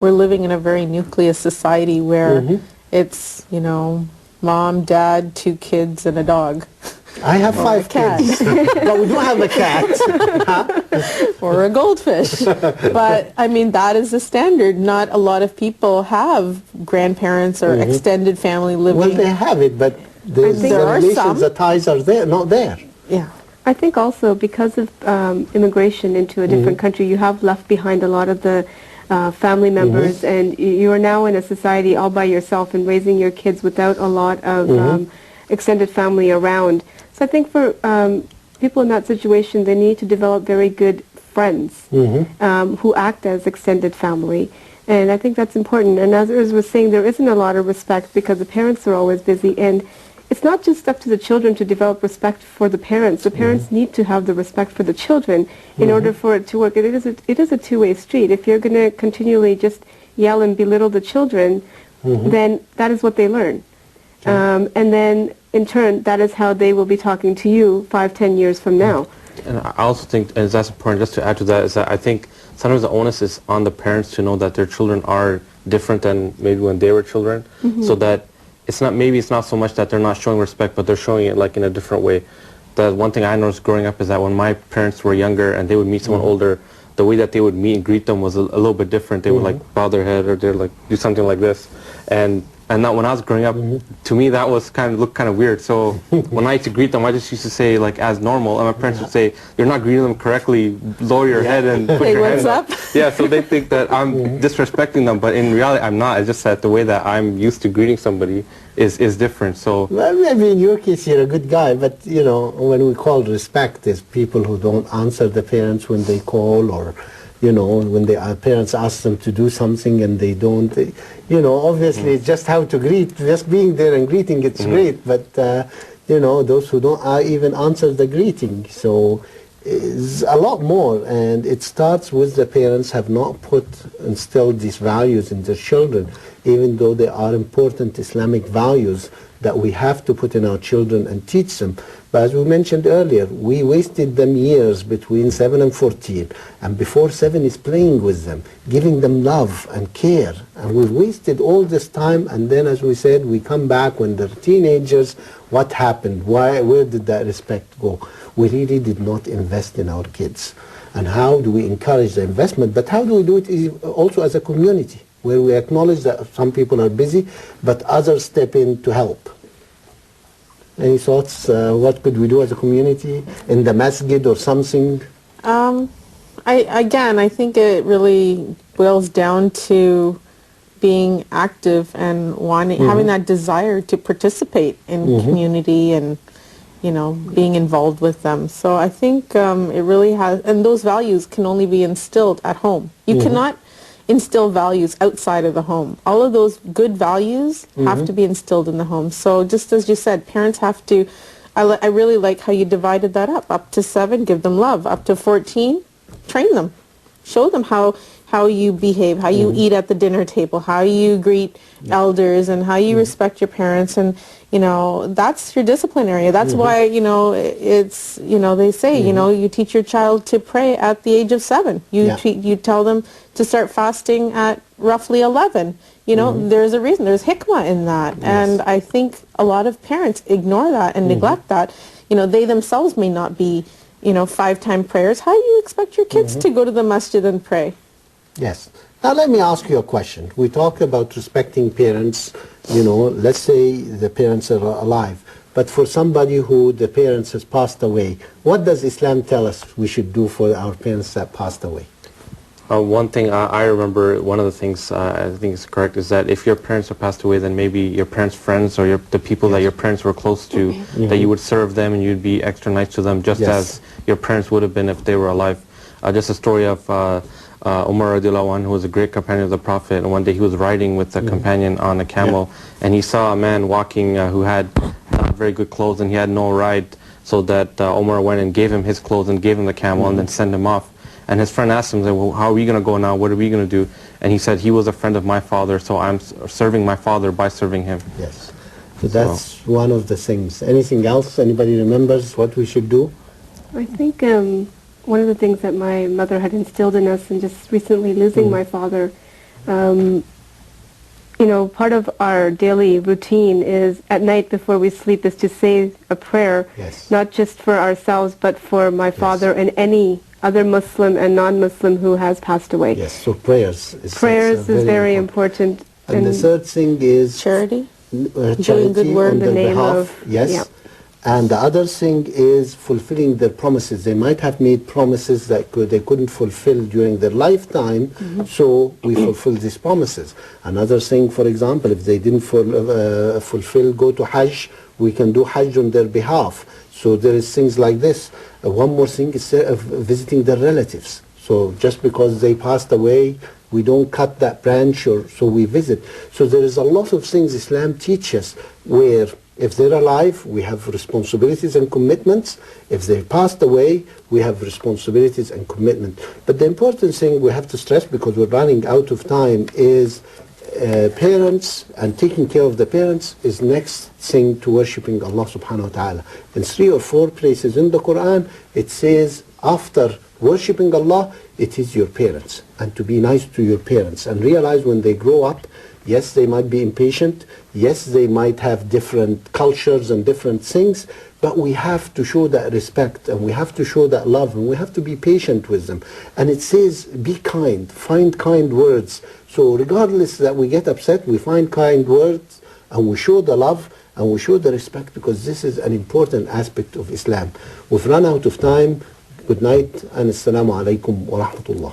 we're living in a very nucleus society where it's, you know, mom, dad, 2 kids, and a dog. I have 5 kids, but we don't have a cat. Or a goldfish. But, I mean, that is the standard. Not a lot of people have grandparents or extended family living. Well, they have it, but the relations, the ties are there, not there. Yeah. I think also because of immigration into a different country, you have left behind a lot of the family members, and you are now in a society all by yourself and raising your kids without a lot of extended family around. So I think for people in that situation, they need to develop very good friends who act as extended family. And I think that's important. And as Urs was saying, there isn't a lot of respect because the parents are always busy. And it's not just up to the children to develop respect for the parents. The parents need to have the respect for the children in order for it to work. It is a two-way street. If you're going to continually just yell and belittle the children, then that is what they learn. And then, in turn, that is how they will be talking to you 5-10 years from now. And I also think, and that's important, just to add to that, is that I think sometimes the onus is on the parents to know that their children are different than maybe when they were children, so that it's not so much that they're not showing respect, but they're showing it like in a different way. The one thing I noticed growing up is that when my parents were younger and they would meet someone older, the way that they would meet and greet them was a little bit different. They would like bow their head, or they'd like do something like this. And that when I was growing up, to me that was looked kind of weird. So when I used to greet them, I just used to say like as normal, and my parents would say, "You're not greeting them correctly. Lower your head and put your hand up." Yeah, so they think that I'm disrespecting them, but in reality I'm not. It's just that the way that I'm used to greeting somebody is different. So well, maybe in your case you're a good guy, but you know, when we call respect is people who don't answer the parents when they call, or you know, when their parents ask them to do something and they don't. You know, obviously it's just how to greet. Just being there and greeting, it's great, but you know, those who don't even answer the greeting. So it's a lot more, and it starts with the parents have not instilled these values in their children, even though they are important Islamic values that we have to put in our children and teach them. But as we mentioned earlier, we wasted them years between 7 and 14, and before 7 is playing with them, giving them love and care, and we've wasted all this time, and then as we said, we come back when they're teenagers. What happened? Where did that respect go? We really did not invest in our kids. And how do we encourage the investment? But how do we do it also as a community, where we acknowledge that some people are busy, but others step in to help? Any thoughts? What could we do as a community in the masjid or something? I think it really boils down to being active and having that desire to participate in community and, you know, being involved with them. So I think it really has, and those values can only be instilled at home. You cannot instill values outside of the home. All of those good values have to be instilled in the home. So just as you said, parents have to, I really like how you divided that up. Up to 7, give them love. Up to 14, train them. Show them how you behave, how you eat at the dinner table, how you greet elders, and how you respect your parents. And, you know, that's your discipline area. That's why, you know, it's, you know, they say, you know, you teach your child to pray at the age of 7. You tell them to start fasting at roughly 11. You know, there's a reason. There's hikmah in that. Yes. And I think a lot of parents ignore that and neglect that. You know, they themselves may not be, you know, 5-time prayers. How do you expect your kids to go to the masjid and pray? Yes. Now let me ask you a question. We talk about respecting parents, you know, let's say the parents are alive. But for somebody who the parents has passed away, what does Islam tell us we should do for our parents that passed away? One thing I remember, one of the things I think is correct, is that if your parents have passed away, then maybe your parents' friends or the people that your parents were close to, that you would serve them and you'd be extra nice to them, just as your parents would have been if they were alive. Just a story of Umar radiallahu anh, who was a great companion of the Prophet, and one day he was riding with a companion on a camel, and he saw a man walking who had not very good clothes, and he had no ride, so that Umar went and gave him his clothes and gave him the camel and then sent him off. And his friend asked him, well, how are we going to go now? What are we going to do? And he said, he was a friend of my father, so I'm serving my father by serving him. Yes. So that's one of the things. Anything else? Anybody remembers what we should do? I think one of the things that my mother had instilled in us, and just recently losing my father, You know, part of our daily routine is at night before we sleep is to say a prayer, Yes. not just for ourselves but for my father and any other Muslim and non-Muslim who has passed away. Yes, so prayers Prayers is very important. And the third thing is Charity? charity Doing good work. on In the their name behalf. of- Yes. yeah. And the other thing is fulfilling their promises. They might have made promises that they couldn't fulfill during their lifetime, so we fulfill these promises. Another thing, for example, if they didn't fulfill, go to Hajj, we can do Hajj on their behalf. So there is things like this. One more thing is visiting their relatives. So just because they passed away, we don't cut that branch, or so we visit. So there is a lot of things Islam teaches where if they're alive, we have responsibilities and commitments. If they passed away, we have responsibilities and commitment. But the important thing we have to stress, because we're running out of time, is parents and taking care of the parents is next thing to worshipping Allah subhanahu wa ta'ala. In 3 or 4 places in the Quran, it says after worshipping Allah, it is your parents. And to be nice to your parents and realize when they grow up, yes, they might be impatient. Yes, they might have different cultures and different things, but we have to show that respect and we have to show that love and we have to be patient with them. And it says, be kind, find kind words. So regardless that we get upset, we find kind words and we show the love and we show the respect, because this is an important aspect of Islam. We've run out of time. Good night and assalamu alaikum wa rahmatullah.